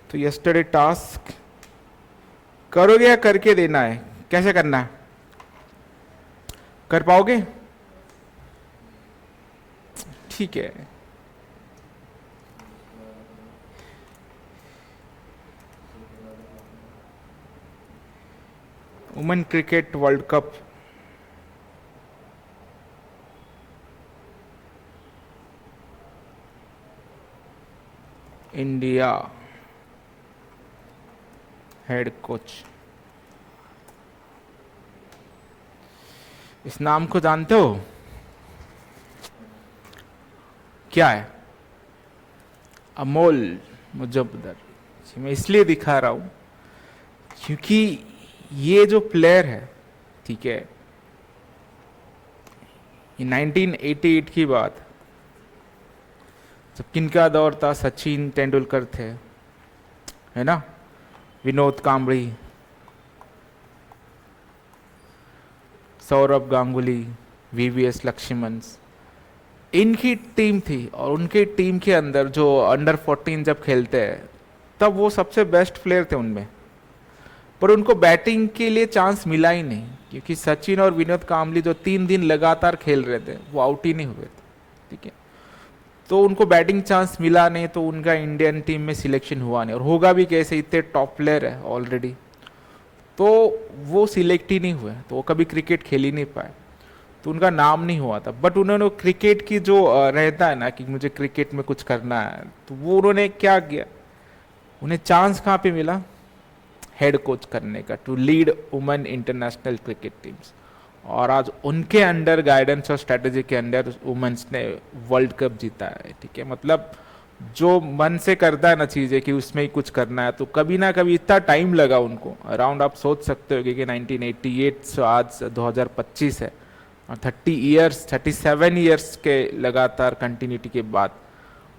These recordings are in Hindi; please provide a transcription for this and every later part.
तो यस्टरडे टास्क करोगे या करके देना है, कैसे करना है? कर पाओगे? ठीक है। Women cricket world cup, India head coach, इस नाम को जानते हो? क्या है? अमोल मुजफ्फर। मैं इसलिए दिखा रहा हूं क्योंकि ये जो प्लेयर है, ठीक है, ये 1988 की बात, जब किनका दौर था, सचिन तेंदुलकर थे, है ना, विनोद कांबड़ी, सौरभ गांगुली, वीवीएस लक्ष्मण, इनकी टीम थी। और उनके टीम के अंदर जो अंडर 14 जब खेलते हैं, तब वो सबसे बेस्ट प्लेयर थे उनमें, पर उनको बैटिंग के लिए चांस मिला ही नहीं, क्योंकि सचिन और विनोद कांबली जो 3 दिन लगातार खेल रहे थे वो आउट ही नहीं हुए थे, ठीक है। तो उनको बैटिंग चांस मिला नहीं, तो उनका इंडियन टीम में सिलेक्शन हुआ नहीं, और होगा भी कैसे, इतने टॉप प्लेयर है ऑलरेडी। तो वो सिलेक्ट ही नहीं हुए, तो वो कभी क्रिकेट खेल ही नहीं पाए, तो उनका नाम नहीं हुआ था। बट उन्होंने क्रिकेट की जो रहता है ना कि मुझे क्रिकेट में कुछ करना है, तो वो उन्होंने क्या किया, उन्हें चांस कहाँ पे मिला, हेड कोच करने का, to lead women international cricket teams. और आज उनके अंडर गाइडेंस और स्ट्रेटेजी के अंडर वुमेन्स ने वर्ल्ड कप जीता है, ठीक है। मतलब जो मन से करता है ना चीज़ें कि उसमें ही कुछ करना है, तो कभी ना कभी इतना टाइम लगा उनको, अराउंड आप सोच सकते हो कि 1988 से आज 2025 है, और 37 ईयर्स के लगातार कंटिन्यूटी के बाद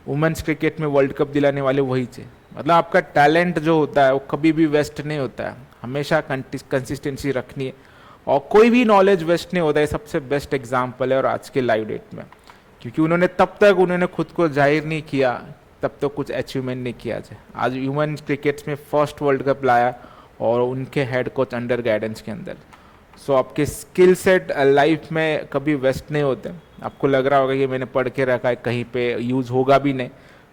वुमेन्स क्रिकेट में वर्ल्ड कप दिलाने वाले वही थे। मतलब आपका टैलेंट जो होता है वो कभी भी वेस्ट नहीं होता है, हमेशा कंसिस्टेंसी रखनी है, और कोई भी नॉलेज वेस्ट नहीं होता है। सबसे बेस्ट एग्जाम्पल है और आज के लाइव डेट में, क्योंकि उन्होंने तब तक उन्होंने खुद को जाहिर नहीं किया, तब तक कुछ अचीवमेंट नहीं किया जाए। आज ह्यूमन क्रिकेट में फर्स्ट वर्ल्ड कप लाया, और उनके हेड कोच अंडर गाइडेंस के अंदर। सो आपके स्किल सेट लाइफ में कभी वेस्ट नहीं होते। आपको लग रहा होगा कि मैंने पढ़ के रखा है, कहीं पे यूज़ होगा भी नहीं,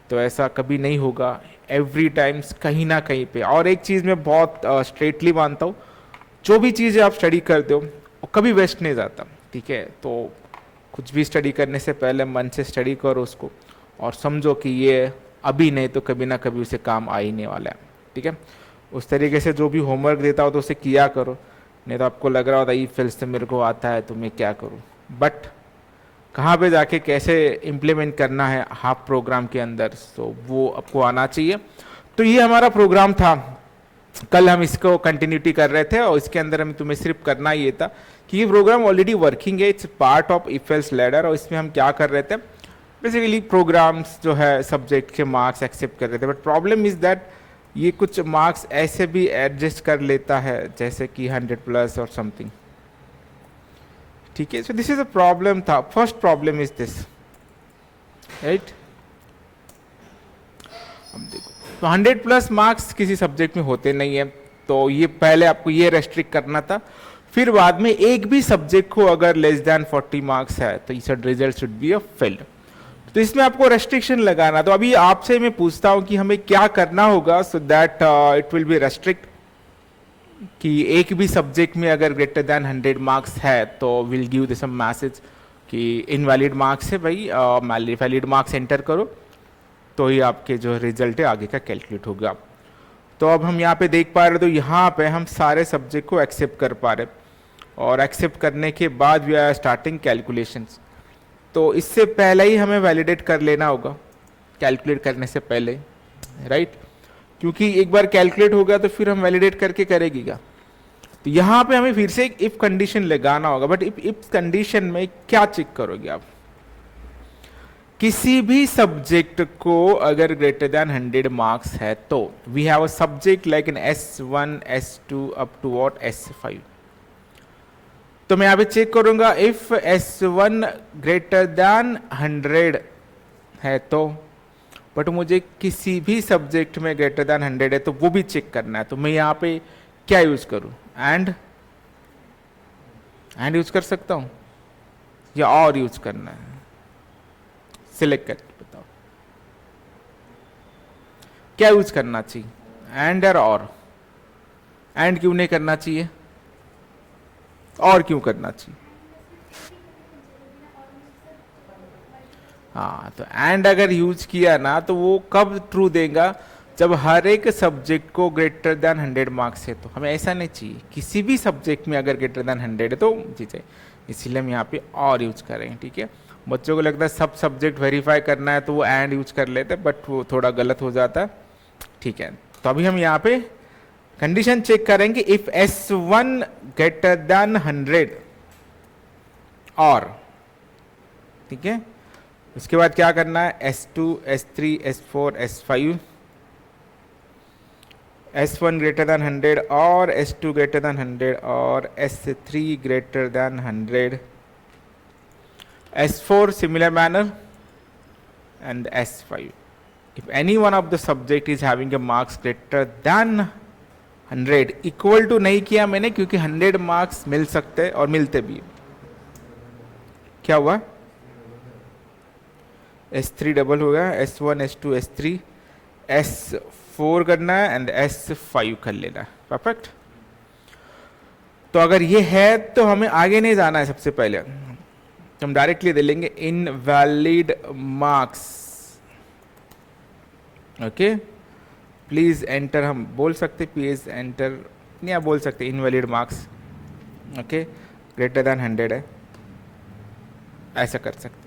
तो ऐसा कभी नहीं होगा। एवरी टाइम्स कहीं ना कहीं पे। और एक चीज़ मैं बहुत स्ट्रेटली मानता हूँ, जो भी चीज़ें आप स्टडी करते हो वो कभी वेस्ट नहीं जाता, ठीक है। तो कुछ भी स्टडी करने से पहले मन से स्टडी करो उसको, और समझो कि ये अभी नहीं तो कभी ना कभी उसे काम आ ही नहीं वाला है, ठीक है। उस तरीके से जो भी होमवर्क देता हो तो उसे किया करो, नहीं तो आपको लग रहा होता ये फील्ड से मेरे को आता है तो मैं क्या करूँ, बट कहाँ पे जाके कैसे इम्प्लीमेंट करना है हाफ प्रोग्राम के अंदर, तो वो आपको आना चाहिए। तो ये हमारा प्रोग्राम था, कल हम इसको कंटिन्यूटी कर रहे थे, और इसके अंदर हमें तुम्हें सिर्फ करना ये था कि ये प्रोग्राम ऑलरेडी वर्किंग है, it's part of if-else ladder. और इसमें हम क्या कर रहे थे, बेसिकली प्रोग्राम्स जो है सब्जेक्ट के मार्क्स एक्सेप्ट कर रहे थे। बट प्रॉब्लम इज दैट ये कुछ मार्क्स ऐसे भी एडजस्ट कर लेता है, जैसे कि 100+ और समथिंग, ठीक है। So this is a problem था, first problem is this, right. अब देखो, तो 100+ मार्क्स किसी सब्जेक्ट में होते नहीं है, तो ये पहले आपको ये रेस्ट्रिक्ट करना था। फिर बाद में एक भी सब्जेक्ट को अगर लेस देन 40 मार्क्स है तो इसका result should be a failed, तो इसमें आपको रेस्ट्रिक्शन लगाना। तो अभी आपसे मैं पूछता हूं कि हमें क्या करना होगा so that it will be restrict, कि एक भी सब्जेक्ट में अगर ग्रेटर देन 100 मार्क्स है तो विल गिव दिस मैसेज कि इनवैलिड मार्क्स है भाई, वैलिड मार्क्स एंटर करो, तो ही आपके जो रिजल्ट है आगे का कैलकुलेट होगा। तो अब हम यहाँ पे देख पा रहे, तो यहाँ पे हम सारे सब्जेक्ट को एक्सेप्ट कर पा रहे, और एक्सेप्ट करने के बाद वी आर स्टार्टिंग कैलकुलेशंस। तो इससे पहले ही हमें वैलिडेट कर लेना होगा, कैलकुलेट करने से पहले, राइट। क्योंकि एक बार कैलकुलेट हो गया तो फिर हम वैलिडेट करके करेगी क्या। तो यहाँ पे हमें फिर से एक इफ कंडीशन लगाना होगा। बट इफ कंडीशन में क्या चेक करोगे आप, किसी भी सब्जेक्ट को अगर ग्रेटर देन 100 मार्क्स है तो we have a subject like in S1 S2 up to what S5। तो मैं यहां पे चेक करूंगा, इफ S1 ग्रेटर देन 100 है तो बट मुझे किसी भी सब्जेक्ट में ग्रेटर देन 100 है तो वो भी चेक करना है, तो मैं यहाँ पे क्या यूज करूँ? एंड यूज कर सकता हूँ या और यूज करना है? सिलेक्ट करके बताओ क्या यूज करना चाहिए, एंड और? एंड क्यों नहीं करना चाहिए, और क्यों करना चाहिए? हाँ, तो एंड अगर यूज किया ना तो वो कब ट्रू देगा? जब हर एक सब्जेक्ट को ग्रेटर देन 100 मार्क्स है। तो हमें ऐसा नहीं चाहिए, किसी भी सब्जेक्ट में अगर ग्रेटर देन 100 है तो जी चाहिए, इसीलिए हम यहाँ पे और यूज करेंगे। ठीक है, बच्चों को लगता है सब सब्जेक्ट वेरीफाई करना है तो वो एंड यूज कर लेते हैं, बट वो थोड़ा गलत हो जाता है। ठीक है, तो अभी हम यहाँ पे कंडीशन चेक करेंगे, इफ S1 ग्रेटर देन 100 और, ठीक है, उसके बाद क्या करना है? S2, S3, S4, S5, S1 greater than 100 और S2 ग्रेटर देन 100 और S3 greater than 100, S4 similar manner and S5. If any one of the subject is having a marks greater than 100, equal to नहीं किया मैंने क्योंकि 100 मार्क्स मिल सकते और मिलते भी। क्या हुआ? S3 डबल हो गया, S1, S2, S3, S4 करना है एंड S5 कर लेना है। परफेक्ट। तो अगर ये है तो हमें आगे नहीं जाना है, सबसे पहले हम डायरेक्टली दे लेंगे invalid marks. Okay, please enter, हम बोल सकते प्लीज एंटर नहीं, आप बोल सकते invalid marks. Okay, greater than 100 है, ऐसा कर सकते।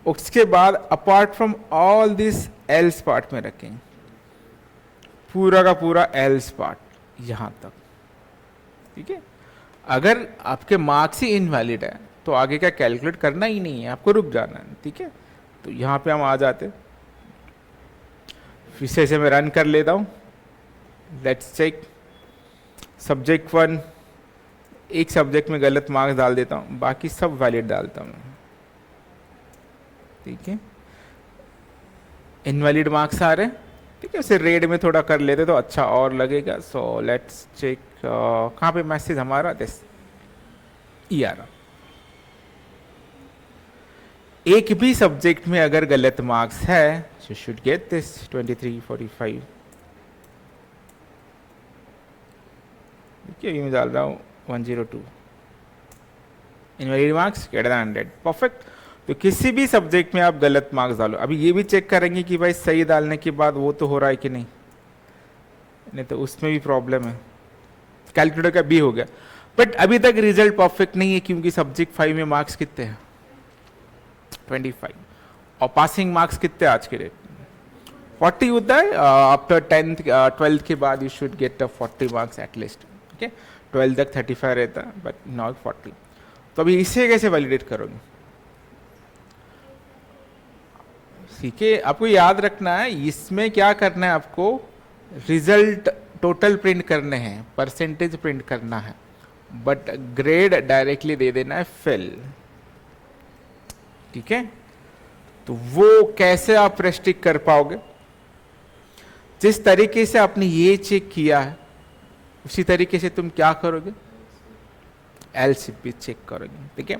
उसके बाद apart from all this else part में रखेंगे, पूरा का पूरा एल्स पार्ट यहां तक। ठीक है, अगर आपके मार्क्स ही इनवैलिड है तो आगे का कैलकुलेट करना ही नहीं है, आपको रुक जाना है। ठीक है, तो यहां पे हम आ जाते, फिर से मैं रन कर लेता हूं। लेट्स चेक सब्जेक्ट 1, एक सब्जेक्ट में गलत मार्क्स डाल देता हूं, बाकी सब वैलिड डालता हूं। ठीक है, इनवैलिड मार्क्स आ रहे हैं। ठीक है, उसे रेड में थोड़ा कर लेते तो अच्छा और लगेगा। सो लेट्स चेक, कहाँ पे मैसेज हमारा दिस ई आ रहा। एक भी सब्जेक्ट में अगर गलत मार्क्स है you should get this 2345। देखिए मैं डाल रहा हूँ 102, invalid marks greater than 100। Perfect. तो किसी भी सब्जेक्ट में आप गलत मार्क्स डालो। अभी ये भी चेक करेंगे कि भाई सही डालने के बाद वो तो हो रहा है कि नहीं, नहीं तो उसमें भी प्रॉब्लम है। कैलकुलेटर का भी हो गया, बट अभी तक रिजल्ट परफेक्ट नहीं है क्योंकि सब्जेक्ट 5 में मार्क्स कितने हैं? 25, और पासिंग मार्क्स कितने आज के डेट? 40 होता है। आफ्टर 10th 12th के बाद you should get 40 marks at least. ठीक है, 12th तक 35 रहता है, बट नॉट 40। तो अभी इसे कैसे वैलिडेट करोगे? ठीक है, आपको याद रखना है इसमें क्या करना है, आपको रिजल्ट टोटल प्रिंट करने हैं, परसेंटेज प्रिंट करना है, बट ग्रेड डायरेक्टली दे देना है फेल। ठीक है, तो वो कैसे आप रेस्ट्रिक्ट कर पाओगे? जिस तरीके से आपने ये चेक किया है उसी तरीके से तुम क्या करोगे? एल्स भी चेक करोगे। ठीक है,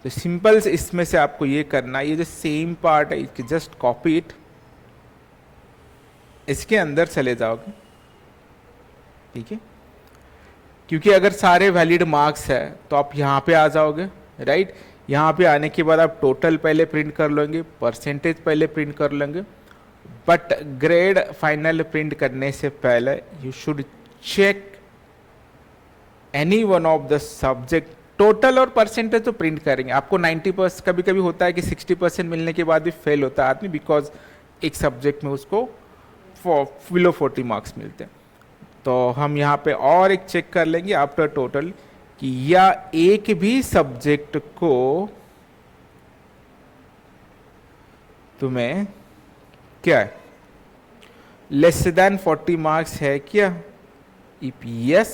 तो सिंपल से इसमें से आपको ये करना है, ये जो सेम पार्ट है जस्ट कॉपी इट, इसके अंदर चले जाओगे। ठीक है, क्योंकि अगर सारे वैलिड मार्क्स है तो आप यहां पे आ जाओगे, राइट। यहाँ पे आने के बाद आप टोटल पहले प्रिंट कर लेंगे, परसेंटेज पहले प्रिंट कर लेंगे, बट ग्रेड फाइनल प्रिंट करने से पहले you should check any one of the subject. Total और परसेंटेज तो प्रिंट करेंगे, आपको 90%, कभी कभी होता है कि 60% मिलने के बाद भी फेल होता है आदमी, बिकॉज एक सब्जेक्ट में उसको बिलो 40 मार्क्स मिलते हैं। तो हम यहाँ पे और एक चेक कर लेंगे आफ्टर टोटल कि या एक भी सब्जेक्ट को तुम्हें क्या है लेस देन 40 मार्क्स है क्या? If yes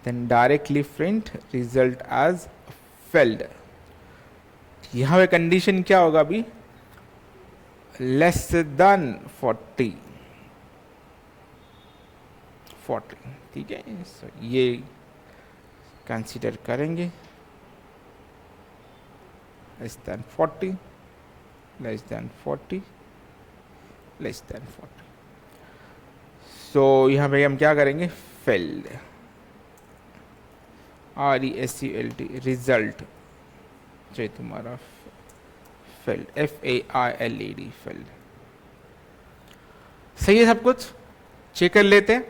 then directly print result as failed. यहां पे कंडीशन क्या होगा? अभी लेस देन 40, ठीक है। so ये कंसीडर करेंगे, less than 40, less than 40, less than 40। सो यहाँ पे हम क्या करेंगे, फेल्ड, RESULT, रिजल्ट जो तुम्हारा फेल्ड, FAILED, फेल्ड। सही है सब कुछ, चेक कर लेते हैं।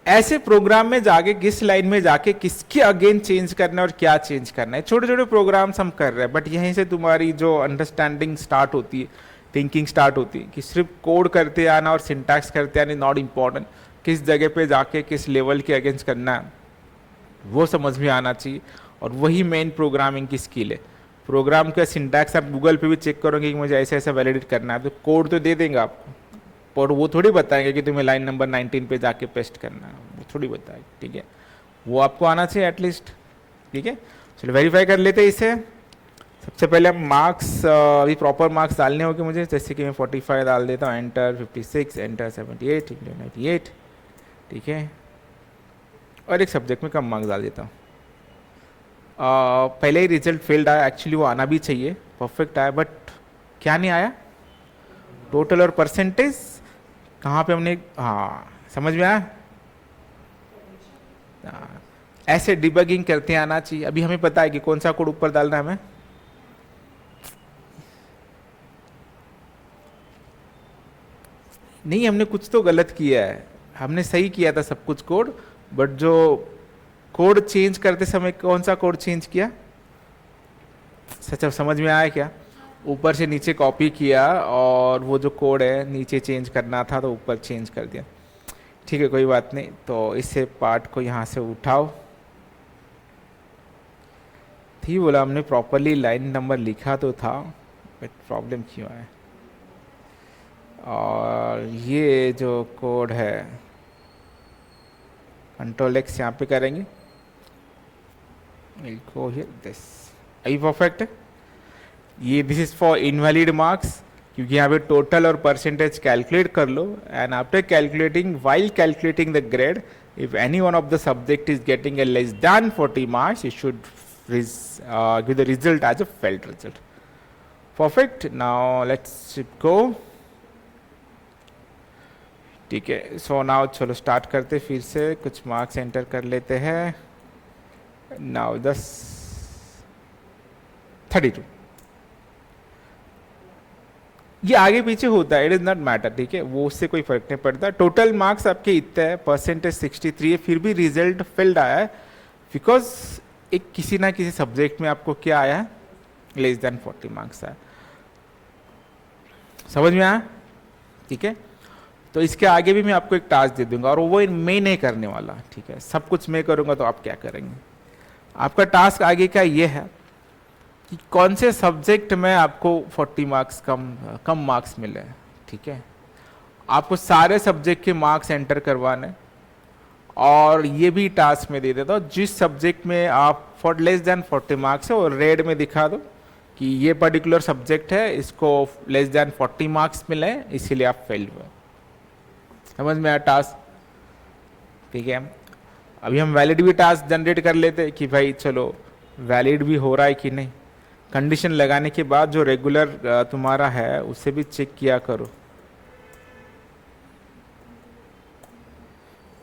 ऐसे प्रोग्राम में जाके किस लाइन में जाके किसके अगेन चेंज करना है और क्या चेंज करना है, छोटे छोटे प्रोग्राम्स हम कर रहे हैं, बट यहीं से तुम्हारी जो अंडरस्टैंडिंग स्टार्ट होती है, थिंकिंग स्टार्ट होती है, कि सिर्फ कोड करते आना और सिंटैक्स करते आना नॉट इम्पॉर्टेंट, किस जगह पे जाके किस लेवल के अगेंस्ट करना है वो समझ में आना चाहिए। और वही मेन प्रोग्रामिंग की स्किल है। प्रोग्राम का सिंटैक्स आप गूगल पे भी चेक करोगे कि मुझे ऐसा ऐसा वैलिडेट करना है, तो कोड तो दे देंगे आपको, पर वो थोड़ी बताएंगे कि तुम्हें लाइन नंबर 19 पे जाके पेस्ट करना है, वो थोड़ी बताएंगे, ठीक है। वो आपको आना चाहिए एटलीस्ट, ठीक है। चलो वेरीफाई कर लेते हैं इसे। सबसे पहले हम मार्क्स, अभी प्रॉपर मार्क्स डालने होंगे मुझे, जैसे कि मैं 45 डाल देता हूँ, एंटर 56, एंटर 78, 98, ठीक है। और एक सब्जेक्ट में कम मार्क्स डाल देता हूँ। पहले ही रिजल्ट फेल्ड आया, एक्चुअली वो आना भी चाहिए, परफेक्ट आया, बट क्या नहीं आया, टोटल और परसेंटेज कहाँ पे हमने, हाँ समझ में आया। ऐसे डिबगिंग करते आना चाहिए। अभी हमें पता है कि कौन सा कोड ऊपर डालना है हमें, नहीं हमने कुछ तो गलत किया है, हमने सही किया था सब कुछ कोड, बट जो कोड चेंज करते समय कौन सा कोड चेंज किया, सच समझ में आया क्या, ऊपर से नीचे कॉपी किया और वो जो कोड है नीचे चेंज करना था तो ऊपर चेंज कर दिया, ठीक है कोई बात नहीं। तो इससे पार्ट को यहाँ से उठाओ, थी बोला हमने प्रॉपरली लाइन नंबर लिखा तो था, बट प्रॉब्लम क्यों है। और ये जो कोड है Ctrl+X यहाँ पे करेंगे, go here this, I perfect है ये। This is for invalid marks, क्योंकि यहाँ पे टोटल और परसेंटेज कैलकुलेट कर लो, and after calculating, while calculating the grade, if any one of the subject is getting a less than 40 marks, you should give the result as a failed result. Perfect. Now let's go. ठीक है, सो नाउ चलो स्टार्ट करते, फिर से कुछ मार्क्स एंटर कर लेते हैं। नाउ 32, ये आगे पीछे होता है, इट इज नॉट मैटर, ठीक है, वो उससे कोई फर्क नहीं पड़ता। टोटल मार्क्स आपके इतने हैं, परसेंटेज 63 है, फिर भी रिजल्ट फेल्ड आया है, बिकॉज एक किसी ना किसी सब्जेक्ट में आपको क्या आया है, लेस देन 40 मार्क्स आया। समझ में आया, ठीक है। तो इसके आगे भी मैं आपको एक टास्क दे दूंगा, और वो मैं नहीं करने वाला, ठीक है, सब कुछ मैं करूंगा, तो आप क्या करेंगे। आपका टास्क आगे का ये है कि कौन से सब्जेक्ट में आपको 40 मार्क्स कम मार्क्स मिले, ठीक है। आपको सारे सब्जेक्ट के मार्क्स एंटर करवाने, और ये भी टास्क में दे देता हूँ, जिस सब्जेक्ट में आप लेस देन 40 मार्क्स है और रेड में दिखा दो कि ये पर्टिकुलर सब्जेक्ट है, इसको लेस देन 40 मार्क्स मिले, इसीलिए आप फेल हुए। समझ में आया टास्क, ठीक है। अभी हम वैलिड भी टास्क जनरेट कर लेते हैं कि भाई चलो वैलिड भी हो रहा है कि नहीं। कंडीशन लगाने के बाद जो रेगुलर तुम्हारा है उससे भी चेक किया करो,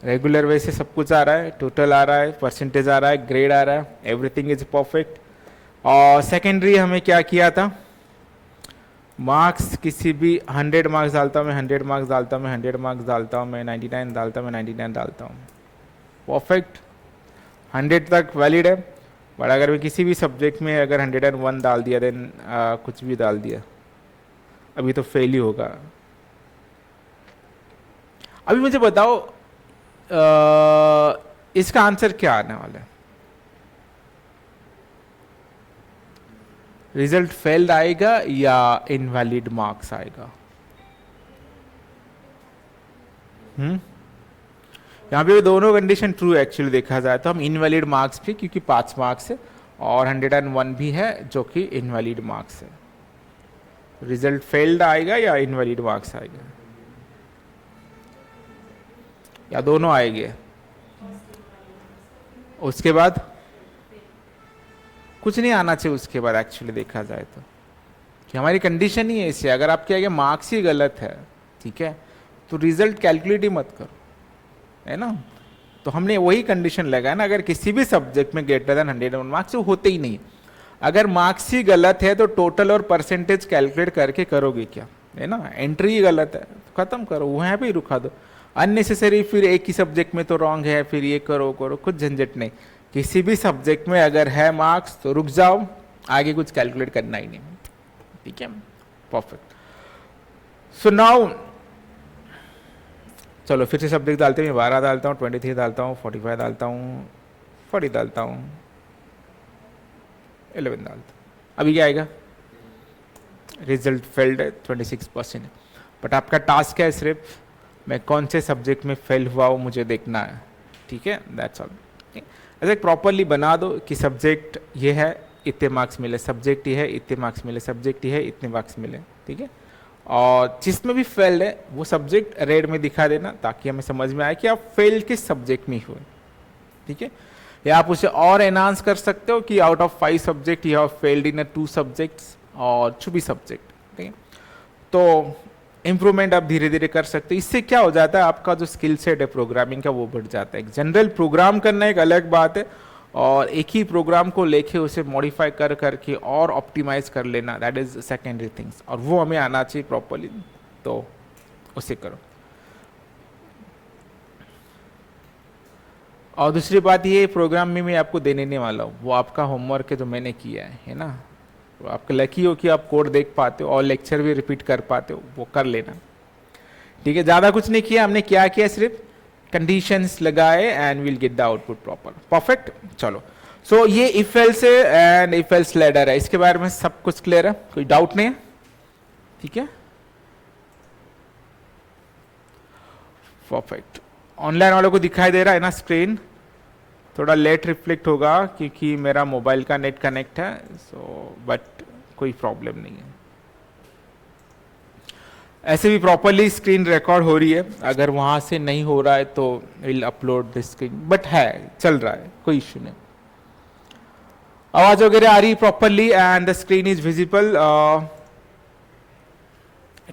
रेगुलर वैसे सब कुछ आ रहा है, टोटल आ रहा है, परसेंटेज आ रहा है, ग्रेड आ रहा है, एवरीथिंग इज परफेक्ट। और सेकेंडरी हमें क्या किया था, मार्क्स किसी भी 100 मार्क्स डालता हूँ मैं, 100 मार्क्स डालता हूँ मैं, 100 मार्क्स डालता हूँ मैं, 99 डालता हूँ मैं, 99 डालता हूँ, परफेक्ट, 100 तक वैलिड है। बट अगर मैं किसी भी सब्जेक्ट में अगर 101 डाल दिया, देन कुछ भी डाल दिया, अभी तो फेल ही होगा। अभी मुझे बताओ इसका आंसर क्या आने वाला है, रिजल्ट फेल्ड आएगा या इनवैलिड मार्क्स आएगा। यहाँ पे दोनों कंडीशन ट्रू एक्चुअली देखा जाए तो हम इनवैलिड मार्क्स भी, क्योंकि 5 मार्क्स है, और 101 भी है जो कि इनवैलिड मार्क्स है। रिजल्ट फेल्ड आएगा या इनवैलिड मार्क्स आएगा, या दोनों आएंगे? उसके बाद कुछ नहीं आना चाहिए उसके बाद, एक्चुअली देखा जाए तो, कि हमारी कंडीशन ही ऐसी है। अगर आपके आगे मार्क्स ही गलत है, ठीक है, तो रिजल्ट कैलकुलेट ही मत करो, है ना। तो हमने वही कंडीशन लगाया ना, अगर किसी भी सब्जेक्ट में ग्रेटर देन 101 मार्क्स तो होते ही नहीं। अगर मार्क्स ही गलत है तो टोटल और परसेंटेज कैलकुलेट करके करोगे क्या, है ना। एंट्री ही गलत है तो खत्म करो, वहाँ पे ही रुका दो। अननेसेसरी फिर एक ही सब्जेक्ट में तो रॉन्ग है, फिर ये करो करो, कुछ झंझट नहीं। किसी भी सब्जेक्ट में अगर है मार्क्स तो रुक जाओ, आगे कुछ कैलकुलेट करना ही नहीं, ठीक है। परफेक्ट। सो नाउ चलो फिर से सब्जेक्ट डालते हैं, 12 डालता हूँ, 23 डालता हूँ, 45 डालता हूँ, 40 डालता हूँ, 11 डालता हूँ। अभी क्या आएगा? रिजल्ट फेल्ड है, 26%। बट आपका टास्क है सिर्फ मैं कौन से सब्जेक्ट में फेल हुआ हूँ मुझे देखना है, ठीक है, दैट्स ऑल। ऐसे प्रॉपरली बना दो कि सब्जेक्ट ये है, इतने मार्क्स मिले, सब्जेक्ट ये है, इतने मार्क्स मिले, सब्जेक्ट ये है, इतने मार्क्स मिले, ठीक है। और जिसमें भी फेल्ड है वो सब्जेक्ट रेड में दिखा देना, ताकि हमें समझ में आए कि आप फेल किस सब्जेक्ट में हुए, ठीक है। या आप उसे और एनहांस कर सकते हो कि out of 5 subject you have failed in 2 subjects और 2 भी सब्जेक्ट, ठीक है। तो इंप्रूवमेंट आप धीरे धीरे कर सकते हो। इससे क्या हो जाता है, आपका जो स्किल सेट है प्रोग्रामिंग का वो बढ़ जाता है। एक जनरल प्रोग्राम करना एक अलग बात है, और एक ही प्रोग्राम को लेके उसे मॉडिफाई कर करके और ऑप्टिमाइज कर लेना, दैट इज सेकेंडरी थिंग्स, और वो हमें आना चाहिए प्रॉपरली, तो उसे करो। और दूसरी बात ये, प्रोग्राम में मैं आपको देने नहीं वाला हूँ, वो आपका होमवर्क है जो मैंने किया है ना। तो आपका लकी हो कि आप कोड देख पाते हो और लेक्चर भी रिपीट कर पाते हो, वो कर लेना, ठीक है। ज़्यादा कुछ नहीं किया हमने, क्या किया, सिर्फ कंडीशंस लगाए and will get the output proper, perfect. चलो, सो ये if else and if else ladder है, इसके बारे में सब कुछ क्लियर है, कोई डाउट नहीं है, ठीक है, परफेक्ट। ऑनलाइन वालों को दिखाई दे रहा है ना स्क्रीन? थोड़ा लेट रिफ्लेक्ट होगा क्योंकि मेरा मोबाइल का नेट कनेक्ट है, सो बट कोई प्रॉब्लम नहीं है। ऐसे भी प्रॉपरली स्क्रीन रिकॉर्ड हो रही है, अगर वहां से नहीं हो रहा है तो will upload the screen, but है, चल रहा है, कोई इश्यू नहीं। आवाज वगैरह आ रही properly and the screen is visible,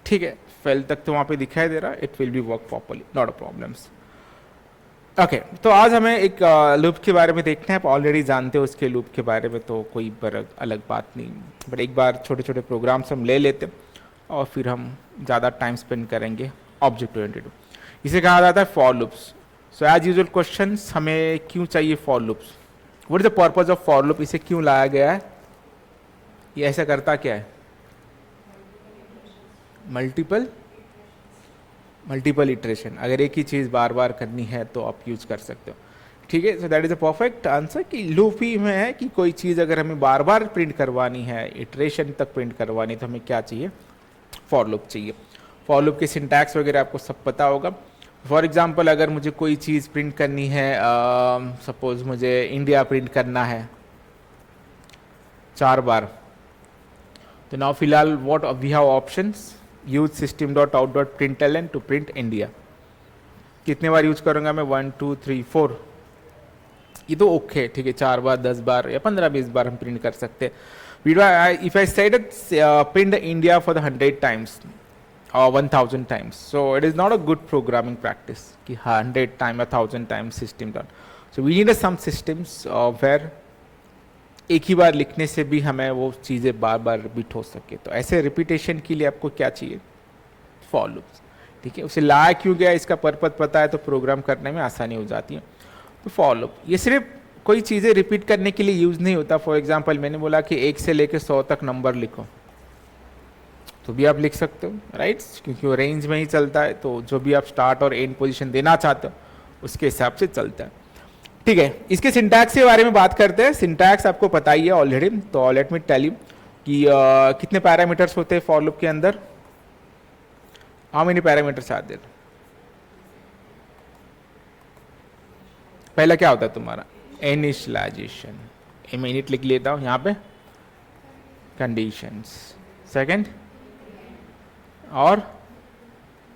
ठीक है। फेल तक तो वहां पे दिखाई दे रहा है, it will be work properly, not a problems. Okay, तो आज हमें एक लूप के बारे में देखना है। आप ऑलरेडी जानते हो उसके लूप के बारे में, तो कोई अलग बात नहीं, बट एक बार छोटे छोटे प्रोग्राम्स हम ले लेते और फिर हम ज़्यादा टाइम स्पेंड करेंगे ऑब्जेक्ट ओरिएंटेड। इसे कहा जाता है for loops. So as usual questions, हमें क्यों चाहिए for loops, what is the purpose of for loop, इसे क्यों लाया गया है, ये ऐसा करता क्या है? मल्टीपल इटरेशन, अगर एक ही चीज़ बार बार करनी है तो आप यूज कर सकते हो, ठीक है। So that is a perfect answer कि लूप ही में है कि कोई चीज़ अगर हमें बार बार प्रिंट करवानी है, इटरेशन तक प्रिंट करवानी, तो हमें क्या चाहिए? फॉर लूप चाहिए। फॉर लूप के सिंटैक्स वगैरह आपको सब पता होगा। फॉर एग्जांपल, अगर मुझे कोई चीज़ प्रिंट करनी है, सपोज मुझे इंडिया प्रिंट करना है 4 बार, तो नाउ फिलहाल what we have options, use system.out.println to print India. कितने बार यूज करूंगा मैं? 1 2 3 4, ये तो ओके, ठीक है, 4 बार 10 बार या 15-20 बार हम प्रिंट कर सकते हैं। If I said print India for the 100 times or 1000 times, so it is not a good programming practice कि 100 time or 1000 times system done. So we need some systems where एक ही बार लिखने से भी हमें वो चीज़ें बार बार रिपीट हो सके। तो ऐसे रिपीटेशन के लिए आपको क्या चाहिए? फॉर लूप्स, ठीक है। उसे लाया क्यों गया, इसका पर्पज पता है तो प्रोग्राम करने में आसानी हो जाती है। तो फॉर लूप ये सिर्फ कोई चीज़ें रिपीट करने के लिए यूज़ नहीं होता। फॉर एग्जाम्पल, मैंने बोला कि 1 से लेकर 100 तक नंबर लिखो, तो भी आप लिख सकते हो, राइट, क्योंकि वो रेंज में ही चलता है। तो जो भी आप स्टार्ट और एंड पोजीशन देना चाहते हो उसके हिसाब से चलता है, ठीक है। इसके सिंटैक्स के बारे में बात करते हैं। सिंटैक्स आपको पता ही है ऑलरेडी, तो लेट मी टेल यू कि कितने पैरामीटर्स होते हैं फॉर लूप के अंदर। How many parameters are there? पहला क्या होता है तुम्हारा? इनिशियलाइजेशन, मैं इनिट लिख लेता हूं यहाँ पे, कंडीशंस, सेकंड और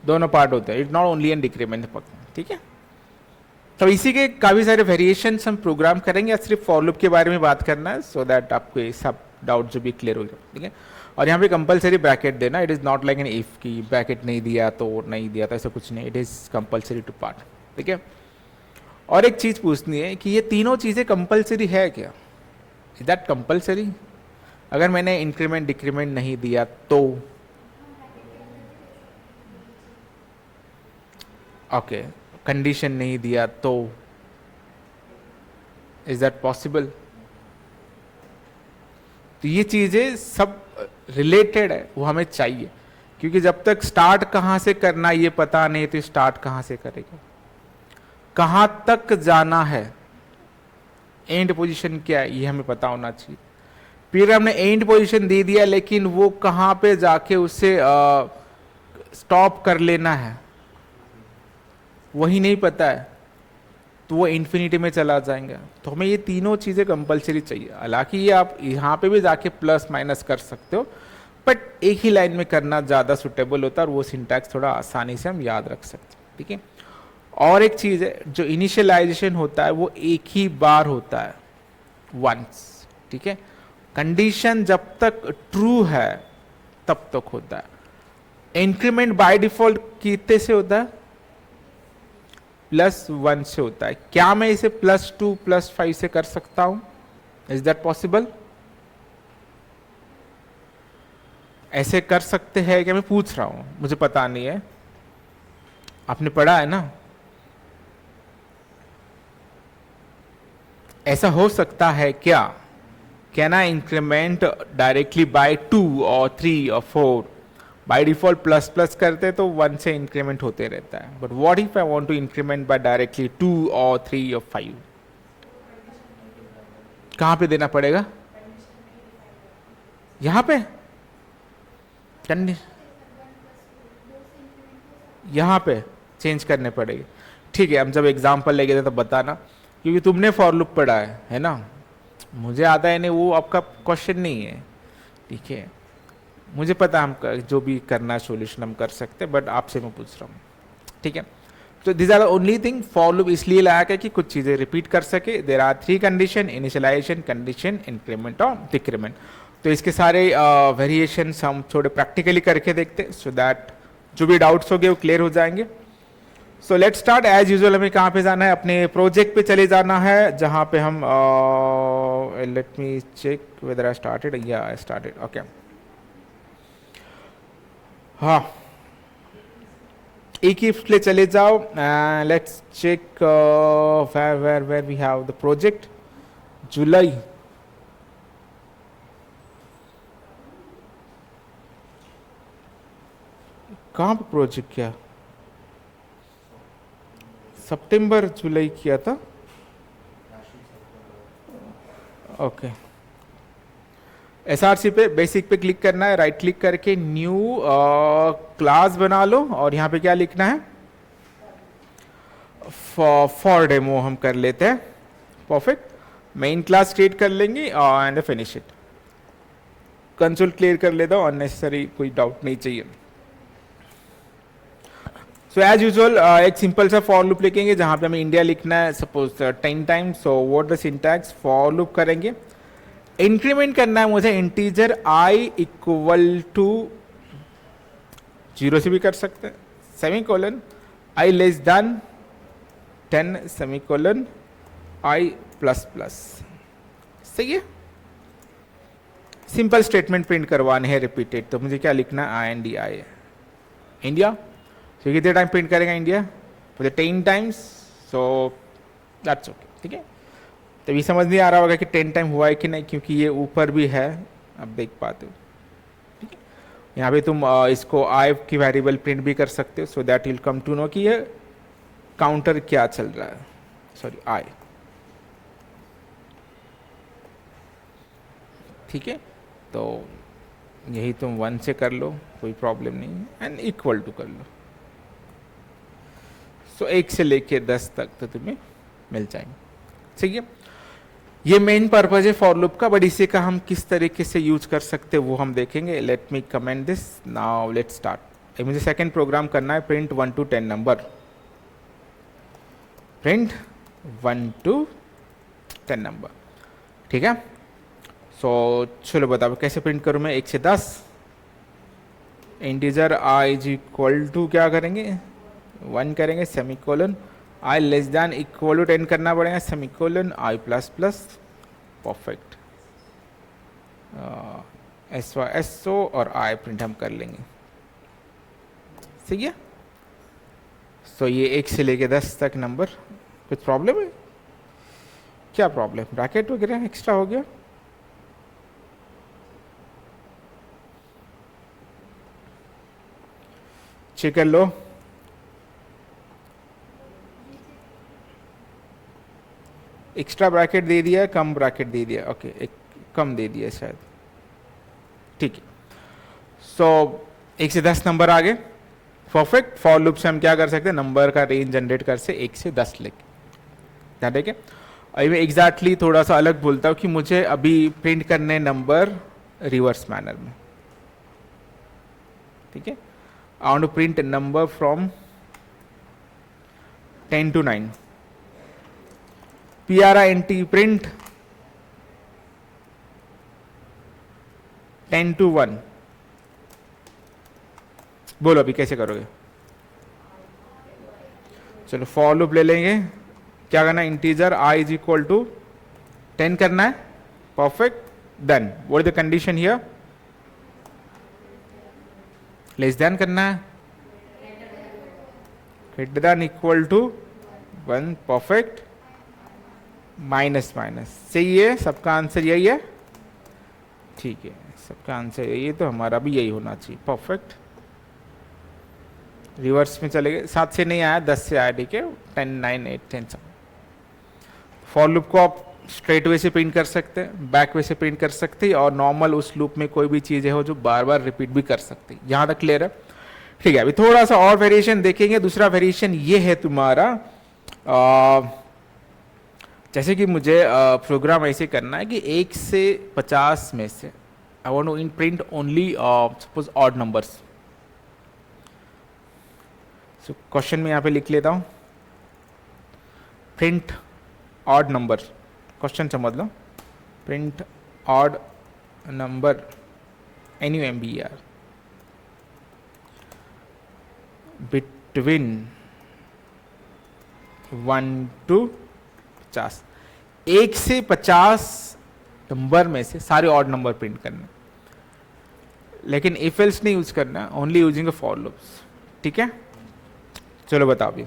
दोनों पार्ट होते हैं, it not only an decrement, ठीक है। तो इसी के काफ़ी सारे वेरिएशंस हम प्रोग्राम करेंगे, या सिर्फ फॉर लूप के बारे में बात करना है, सो दैट आपको ये सब डाउट जो भी क्लियर हो गया, ठीक है। और यहाँ पे कंपलसरी ब्रैकेट देना, it is not like an if की ब्रैकेट नहीं दिया तो नहीं दिया, तो ऐसा कुछ नहीं, it is compulsory to part, ठीक है। और एक चीज़ पूछनी है कि ये तीनों चीज़ें कंपलसरी है क्या, इज दैट कंपलसरी? अगर मैंने इंक्रीमेंट डिक्रीमेंट नहीं दिया तो ओके, कंडीशन नहीं दिया तो इज दैट पॉसिबल? तो ये चीजें सब रिलेटेड है, वो हमें चाहिए, क्योंकि जब तक स्टार्ट कहाँ से करना ये पता नहीं तो स्टार्ट कहाँ से करेगा, कहाँ तक जाना है, एंड पोजीशन क्या है ये हमें पता होना चाहिए। फिर हमने एंड पोजीशन दे दिया लेकिन वो कहाँ पे जाके उसे स्टॉप कर लेना है वही नहीं पता है, तो वो इन्फिनिटी में चला जाएंगे। तो हमें ये तीनों चीज़ें कंपलसरी चाहिए। हालांकि ये आप यहाँ पे भी जाके प्लस माइनस कर सकते हो, बट एक ही लाइन में करना ज़्यादा सुटेबल होता है और वो सिंटैक्स थोड़ा आसानी से हम याद रख सकते हैं, ठीक है। और एक चीज़ है, जो इनिशियलाइजेशन होता है वो एक ही बार होता है, वंस, ठीक है। कंडीशन जब तक ट्रू है तब तक होता है। इंक्रीमेंट बाय डिफॉल्ट कितने से होता है? +1 से होता है। क्या मैं इसे +2 +5 से कर सकता हूं? Is that possible? ऐसे कर सकते हैं क्या? मैं पूछ रहा हूं, मुझे पता नहीं है, आपने पढ़ा है ना। ऐसा हो सकता है क्या? Can I increment directly by 2 और 3 और 4? बाय डिफॉल्ट प्लस प्लस करते तो 1 से इंक्रीमेंट होते रहता है, but what if I want to increment by directly 2 और 3 और 5? कहां पे देना पड़ेगा? यहां पे यहां पे चेंज करने पड़ेगी, ठीक है। हम जब एग्जाम्पल लेके थे तब बताना, क्योंकि तुमने फॉर लूप पढ़ा है ना, मुझे आता है नहीं, वो आपका क्वेश्चन नहीं है, ठीक है। मुझे पता हम जो भी करना है सोल्यूशन हम कर सकते हैं, बट आपसे मैं पूछ रहा हूँ, ठीक है। तो this are the only thing, for loop इसलिए लाया गया कि कुछ चीज़ें रिपीट कर सके। There are 3 condition, initialization, condition, increment और डिक्रीमेंट। तो इसके सारे वेरिएशन हम थोड़े प्रैक्टिकली करके देखते हैं, सो दैट जो भी डाउट्स हो गए वो क्लियर हो जाएंगे। So let start. As usual हमें कहाँ पे जाना है? अपने प्रोजेक्ट पे चले जाना है, जहाँ पे हम let me check whether I started, या आई स्टार्टेड, ओके। हाँ, एक ही पे चले जाओ, let's check where we have the project, July. कहाँ पे प्रोजेक्ट किया? सितंबर जुलाई किया था, ओके। एसआरसी पे बेसिक पे क्लिक करना है, राइट क्लिक करके न्यू क्लास बना लो, और यहाँ पे क्या लिखना है? फॉर डेमो हम कर लेते हैं, परफेक्ट। मेन क्लास क्रिएट कर लेंगे and finish it. Console clear कर लेता हूँ, अननेसेसरी कोई डाउट नहीं चाहिए। सो एज यूजुअल एक सिंपल सा फॉर लूप लिखेंगे, जहाँ पे हमें इंडिया लिखना है, suppose 10 times. So what the syntax? For loop करेंगे, इंक्रीमेंट करना है मुझे इंटीजर i इक्वल टू 0 से भी कर सकते हैं, semicolon i less then 10 semicolon i plus plus, सही है। सिंपल स्टेटमेंट प्रिंट करवाने हैं रिपीटेड, तो मुझे क्या लिखना है? INDI India. तो कितने टाइम प्रिंट करेगा India? For the 10 times, so that's okay, ठीक है। तो ये समझ नहीं आ रहा होगा कि 10 टाइम हुआ है कि नहीं, क्योंकि ये ऊपर भी है, अब देख पाते हो, ठीक है। यहाँ पे तुम इसको आई की वेरिएबल प्रिंट भी कर सकते हो, so that will come to know कि ये काउंटर क्या चल रहा है, सॉरी आई, ठीक है। तो यही तुम 1 से कर लो, कोई प्रॉब्लम नहीं है, एंड इक्वल टू कर लो। सो 1 से लेके 10 तक तो तुम्हें मिल जाएंगे, ठीक है। ये मेन पर्पज है फॉर लूप का, बट इसे का हम किस तरीके से यूज कर सकते हैं वो हम देखेंगे। Let me comment this now, let start. मुझे सेकंड प्रोग्राम करना है, print 1 to 10 number, print 1 to 10 number, ठीक है। सो चलो बताओ कैसे प्रिंट करूँ मैं, 1 से 10, integer I is equal to क्या करेंगे, 1 करेंगे, semicolon, I less than equal to 10 करना पड़ेगा, semicolon, I plus plus, perfect, S O और आई प्रिंट हम कर लेंगे, सही है। सो ये 1 से लेके 10 तक नंबर, कुछ प्रॉब्लम है, क्या प्रॉब्लम, ब्रैकेट वगैरह एक्स्ट्रा हो गया, चेक कर लो, एक्स्ट्रा ब्रैकेट दे दिया, कम ब्रैकेट दे दिया, ओके, एक कम दे दिया शायद, ठीक है। सो 1 से 10 नंबर आ गए, परफेक्ट। फॉर लूप से हम क्या कर सकते हैं, नंबर का रेंज जनरेट कर से 1 से 10 लेके, ठीक है। अभी मैं एग्जैक्टली थोड़ा सा अलग बोलता हूँ कि मुझे अभी प्रिंट करने नंबर रिवर्स मैनर में, ठीक है। I want to print number from 10 to 9, print print 10 to 1, बोलो अभी कैसे करोगे, चलो फॉर लूप ले लेंगे, क्या करना है, integer I is equal to 10 करना है, perfect, done. What is the condition here, less than करना है, greater than equal to 1, perfect, minus minus, सही है, सबका आंसर यही है, ठीक है, सबका आंसर यही है, तो हमारा भी यही होना चाहिए, परफेक्ट। रिवर्स में चले गए, 7 से नहीं आया, 10 से आया, ठीक है, 10, 9, 8, 10 सब। फॉर लूप को आप स्ट्रेट वे से प्रिंट कर सकते हैं, बैक वे से प्रिंट कर सकते हैं, और नॉर्मल उस लूप में कोई भी चीज़ें हो जो बार बार रिपीट भी कर सकते हैं, यहाँ तक क्लियर है, ठीक है। अभी थोड़ा सा और वेरिएशन देखेंगे। दूसरा वेरिएशन ये है तुम्हारा, जैसे कि मुझे प्रोग्राम ऐसे करना है कि 1 से 50 में से I want to print only suppose odd numbers. So question में यहाँ पे लिख लेता हूँ, प्रिंट ऑड नंबर, क्वेश्चन समझ लो, print odd number any MBR between 1 to 50, 1 से 50 नंबर में से सारे ऑड नंबर प्रिंट करना, लेकिन इफ एल्स नहीं यूज करना, ओनली यूजिंग फॉर लूप्स, ठीक है। चलो बताओ अभी,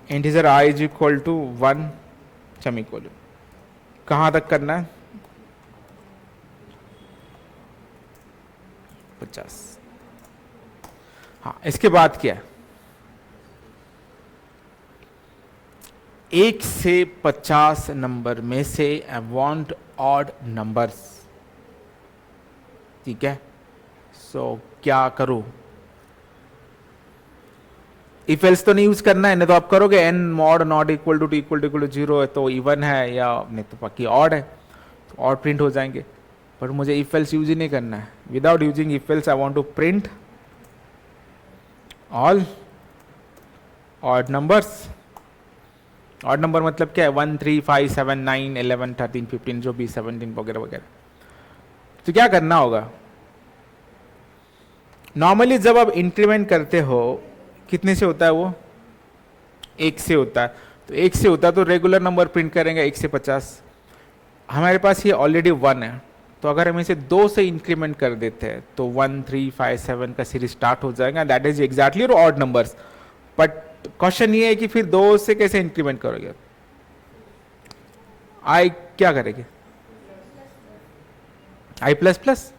integer I is equal to 1, semicolon, कहाँ तक करना है, 50, हाँ, इसके बाद क्या है, 1 से 50 नंबर में से आई वांट ऑड नंबर्स, ठीक है। सो क्या करूं, इफ एल्स तो नहीं यूज करना है, नहीं तो आप करोगे n mod not equal to equal to 0 है तो इवन है, या नहीं तो बाकी ऑड है तो ऑड प्रिंट हो जाएंगे, पर मुझे इफ एल्स यूज ही नहीं करना है। Without using if else I want to print all odd numbers. Odd number मतलब क्या है, 1, 3, 5, 7, 9, 11, 13, 15, जो भी 17 वगैरह वगैरह। तो क्या करना होगा, नॉर्मली जब आप इंक्रीमेंट करते हो कितने से होता है वो, 1 से होता है, तो 1 से होता है तो रेगुलर नंबर प्रिंट करेंगे 1 से 50, हमारे पास ये ऑलरेडी 1 है, तो अगर हम इसे 2 से इंक्रीमेंट कर देते हैं तो 1, 3, 5, 7 का सीरीज स्टार्ट हो जाएगा, that is exactly odd numbers. But question ये है कि फिर 2 से कैसे इंक्रीमेंट करोगे, आई क्या करेंगे, आई प्लस प्लस,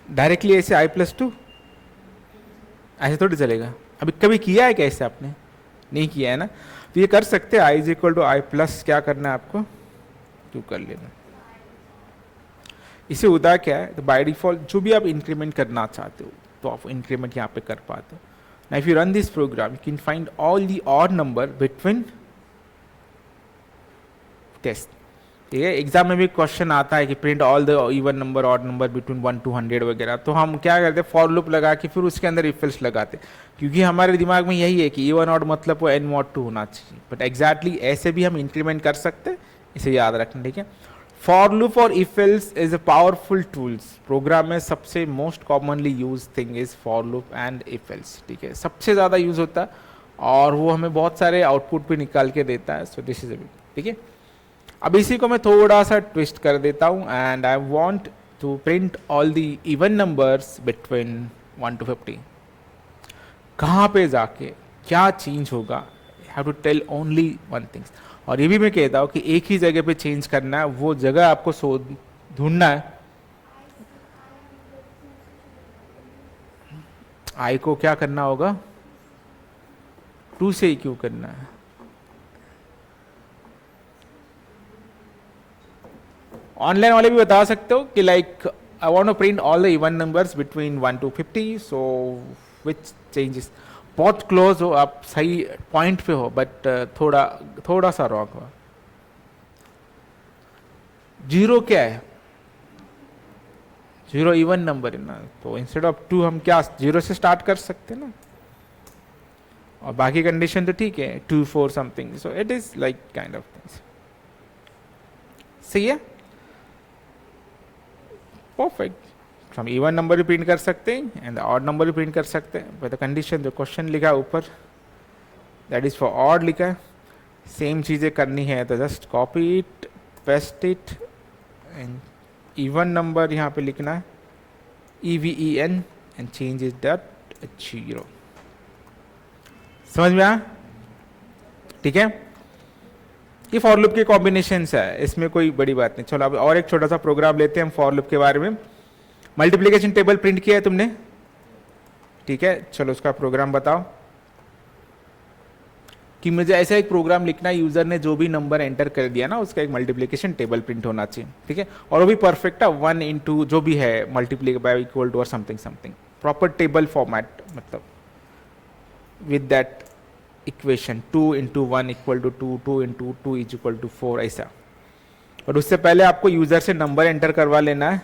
डायरेक्टली ऐसे आई प्लस 2, ऐसे थोड़ी चलेगा। अभी कभी किया है क्या ऐसे, आपने नहीं किया है ना, तो ये कर सकते हैं, I is equal to I plus क्या करना है आपको 2 कर लेना। इसे होता क्या है, तो बाय डिफॉल्ट जो भी आप इंक्रीमेंट करना चाहते हो तो आप इंक्रीमेंट यहाँ पे कर पाते हो। Now if you run this program you can find all the odd number between test, ठीक है। एग्जाम में भी क्वेश्चन आता है कि print all the even number odd number between 1 to 100 वगैरह, तो हम क्या करते हैं, फॉर लूप लगा के फिर उसके अंदर इफ एल्स लगाते, क्योंकि हमारे दिमाग में यही है कि इवन ऑड मतलब वो n mod 2 होना चाहिए। बट एग्जैक्टली ऐसे भी हम इंक्रीमेंट कर सकते हैं, इसे याद रखना, ठीक है। फॉर लूप और if else is a powerful tools. Program में सबसे most commonly use thing is for loop and if else, ठीक है, सबसे ज़्यादा यूज होता है और वो हमें बहुत सारे आउटपुट भी निकाल के देता है। सो दिस इज अ, ठीक है। अब इसी को मैं थोड़ा सा ट्विस्ट कर देता हूँ, and I want to print all the even numbers between 1 to 50। कहाँ पे जाके क्या चेंज होगा, have to tell only one things. और ये भी मैं कहता हूँ कि एक ही जगह पे चेंज करना है, वो जगह आपको ढूंढना है। आई को क्या करना होगा, 2 से ही क्यों करना है। ऑनलाइन वाले भी बता सकते हो कि like I want to print all the even numbers between 1 to 50, so which changes. बहुत क्लोज हो आप, सही पॉइंट पे हो, बट थोड़ा सा रॉन्ग हो। जीरो क्या है, जीरो इवन नंबर है ना, तो इंस्टेड ऑफ 2 हम क्या 0 से स्टार्ट कर सकते हैं ना, और बाकी कंडीशन तो ठीक है 2 4 something, so it is like kind of things. सही है, परफेक्ट। हम इवन नंबर भी प्रिंट कर सकते हैं एंड ऑड नंबर भी प्रिंट कर सकते हैं, बट द कंडीशन जो क्वेश्चन लिखा है ऊपर दैट इज फॉर ऑड लिखा है। सेम चीज़ें करनी है तो just copy it, paste it, and even number यहाँ पे लिखना है EVEN and change is that 0। समझ में आया, ठीक है। ये फॉर लूप के कॉम्बिनेशंस है, इसमें कोई बड़ी बात नहीं। चलो अब और एक छोटा सा प्रोग्राम लेते हैं हम फॉर लूप के बारे में। मल्टीप्लिकेशन टेबल प्रिंट किया है तुमने, ठीक है। चलो उसका प्रोग्राम बताओ कि मुझे ऐसा एक प्रोग्राम लिखना है, यूजर ने जो भी नंबर एंटर कर दिया ना उसका एक मल्टीप्लिकेशन टेबल प्रिंट होना चाहिए, ठीक है। और वो भी परफेक्ट है, 1 into जो भी है मल्टीप्लाई बाय इक्वल टू और something something, proper table format, मतलब with that equation 2 into 1 equal to 2, 2 into 2 is equal to 4, ऐसा। और उससे पहले आपको यूज़र से नंबर एंटर करवा लेना है,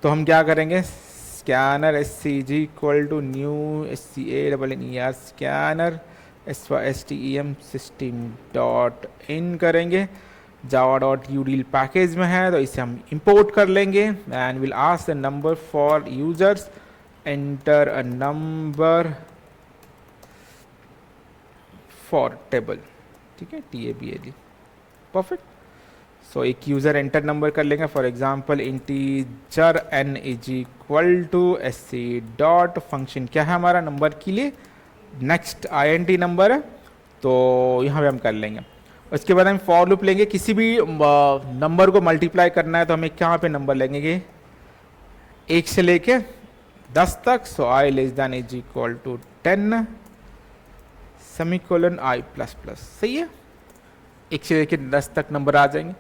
तो हम क्या करेंगे, scanner SCG equal to new SCANNER scanner STEM system dot in करेंगे। जावा डॉट यूडील पैकेज में है तो इसे हम इंपोर्ट कर लेंगे, and will ask the number for users, enter a number for table, ठीक है, TABLE, परफेक्ट। सो एक यूजर एंटर नंबर कर लेंगे, for example integer n is equal to SC dot function क्या है हमारा नंबर के लिए, नेक्स्ट INT नंबर है, तो यहाँ पे हम कर लेंगे। उसके बाद हम फॉर लूप लेंगे, किसी भी नंबर को मल्टीप्लाई करना है तो हमें कहाँ पे नंबर लेंगे, 1 से लेके 10 तक। So I less than is equal to 10 semicolon I plus plus, सही है। 1 से लेके 10 तक नंबर आ जाएंगे,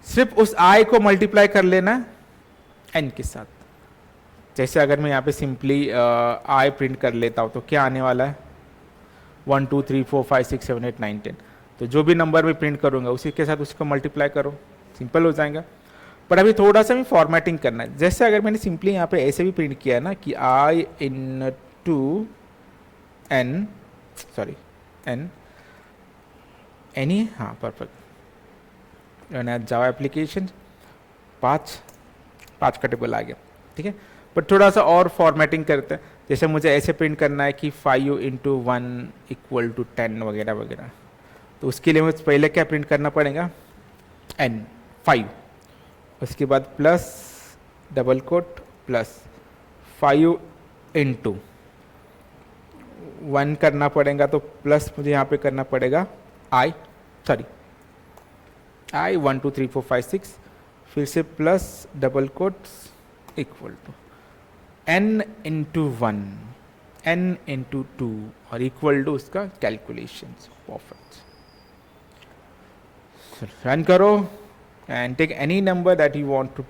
सिर्फ उस I को मल्टीप्लाई कर लेना है n के साथ। जैसे अगर मैं यहाँ पे सिंपली I प्रिंट कर लेता हूँ तो क्या आने वाला है, 1 2 3 4 5 6 7 8 9 10, तो जो भी नंबर मैं प्रिंट करूँगा उसी के साथ उसको मल्टीप्लाई करो, सिंपल हो जाएगा। पर अभी थोड़ा सा भी फॉर्मेटिंग करना है, जैसे अगर मैंने सिंपली यहाँ पे ऐसे भी प्रिंट किया है ना कि I into n, sorry n any, हाँ परफेक्ट, जावा एप्लीकेशन 5 का टेबल आ गया, ठीक है। पर थोड़ा सा और फॉर्मेटिंग करते हैं, जैसे मुझे ऐसे प्रिंट करना है कि 5 into 1 इक्वल टू 10 वगैरह वगैरह, तो उसके लिए मुझे पहले क्या प्रिंट करना पड़ेगा, n 5, उसके बाद plus double quote plus 5 into 1 करना पड़ेगा, तो प्लस मुझे यहाँ पे करना पड़ेगा I 1 2 3 4 5 6, फिर से plus double quotes equal to n into 1 n into 2 और इक्वल टू उसका कैलकुलेशन, परफेक्ट। रन करो and take any number that you want to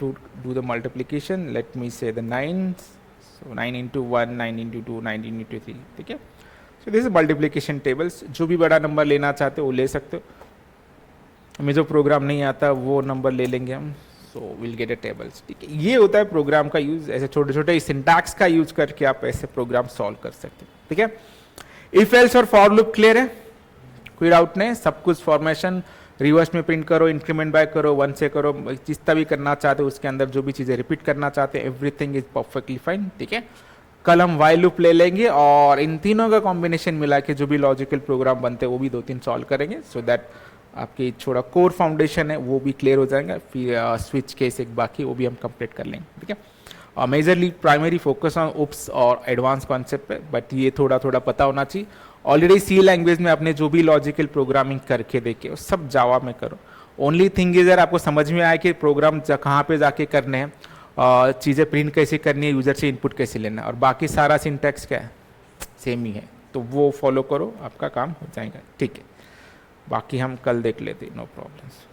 do the multiplication. Let me say the 9, so 9 into 1 9 into 2 19 into 3, ठीक है। So this is multiplication tables, जो भी बड़ा नंबर लेना चाहते हो वो ले सकते हो। हमें जो प्रोग्राम नहीं आता वो नंबर ले लेंगे हम, so will get A tables. ठीक है, ये होता है प्रोग्राम का यूज, ऐसे छोटे छोटे सिंटैक्स का यूज करके आप ऐसे प्रोग्राम सॉल्व कर सकते हैं। ठीक है, इफ एल्स और फॉर लूप क्लियर है, कोई डाउट नहीं, सब कुछ फॉर्मेशन रिवर्स में प्रिंट करो, इंक्रीमेंट बाय करो, वन से करो, जितना भी करना चाहते हो उसके अंदर जो भी चीजें रिपीट करना चाहते हैं, एवरीथिंग इज परफेक्टली फाइन। ठीक है, कल हम वाइल लूप ले लेंगे और इन तीनों का कॉम्बिनेशन मिला के जो भी लॉजिकल प्रोग्राम बनते हैं वो भी 2-3 सॉल्व करेंगे, सो दैट आपकी थोड़ा कोर फाउंडेशन है वो भी क्लियर हो जाएगा। फिर स्विच केस एक बाकी वो भी हम कंप्लीट कर लेंगे। ठीक है, और मेजरली प्राइमरी फोकस ऑन उप्स और एडवांस कॉन्सेप्ट पे, बट ये थोड़ा थोड़ा पता होना चाहिए। ऑलरेडी सी लैंग्वेज में आपने जो भी लॉजिकल प्रोग्रामिंग करके देखे वो सब जावा में करो। ओनली थिंग इज यार आपको समझ में आए कि प्रोग्राम कहाँ पे जाके करने हैं, चीज़ें प्रिंट कैसे करनी है, यूजर से इनपुट कैसे लेना है, और बाकी सारा सिंटैक्स क्या है, सेम ही है, तो वो फॉलो करो, आपका काम हो जाएगा। ठीक है, बाकी हम कल देख लेते, नो प्रॉब्लम्स।